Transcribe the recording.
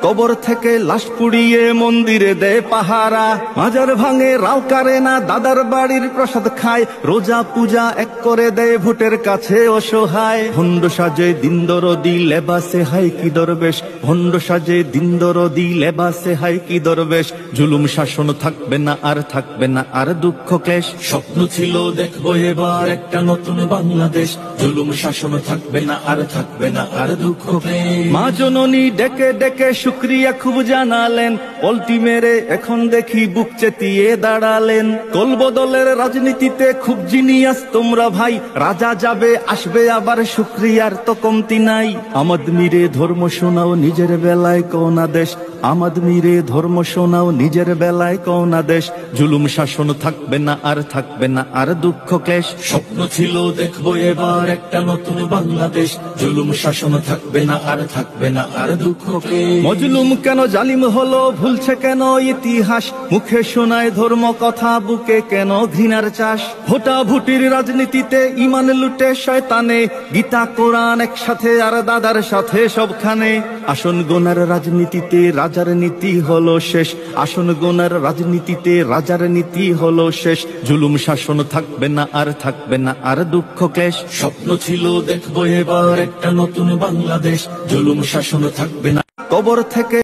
কবর থেকে লাশ পুড়িয়ে মন্দিরে দেয় পাহারা, মাজার ভাঙে রাও কারে না, দাদার বাড়ির প্রসাদ খায়, রোজা পূজা এক করে দেয় ভোটের কাছে অসহায়। ভণ্ড সাজে দিন দরদি লেবাসে হাই কি দরবেশ, ভণ্ড সাজে দিন দরদি লেবাসে হাই কি দরবেশ। জুলুম শাসন থাকবে না আর থাকবে না আর দুঃখ ক্লেশ। স্বপ্ন ছিল দেখবো এবার একটা নতুন বাংলাদেশ, জুলুম শাসন থাকবে না আর থাকবে না আর দুঃখ ক্লেশ। মা জননী ডেকে ডেকে শুক্রিয়া খুব জানালেন, পল্টি মেরে এখন দেখি বুক চেতিয়ে দাঁড়ালেন। কল বদলের রাজনীতিতে খুব জিনিয়াস তোমরা ভাই, রাজা যাবে আসবে আবার শুক্রিয়ার তো কমতি নাই। আমদ মিরে ধর্ম শোনাও নিজের বেলায় কোনা দেশ, আমদ মিরে ধর্ম শোনাও নিজের বেলায় কোনা দেশ। জুলুম শাসন থাকবে না আর থাকবে না আর দুঃখ ক্লেশ। স্বপ্ন ছিল দেখবো এবার একটা নতুন বাংলাদেশ, জুলুম শাসন থাকবে না আর থাকবে না আর দুঃখ ক্লেশ। মজলুম কেন জালিম হলো, ভুলছে কেন ইতিহাস, মুখে শোনায় ধর্ম কথা, বুকে কেন ঘৃণার চাষ। ভোটা ভুটির রাজনীতিতে ইমান লুটে শয়তানে, গীতা কোরআন একসাথে আর দাদার সাথে সবখানে। আসন গোনার রাজনীতিতে রাজার নীতি হলো শেষ, আসন গোনার রাজনীতিতে রাজার নীতি হলো শেষ। জুলুম শাসন থাকবে না আর থাকবে না আর দুঃখ ক্লেশ। স্বপ্ন ছিল দেখবো এবার একটা নতুন বাংলাদেশ, জুলুম শাসন থাকবে না। কবর থেকে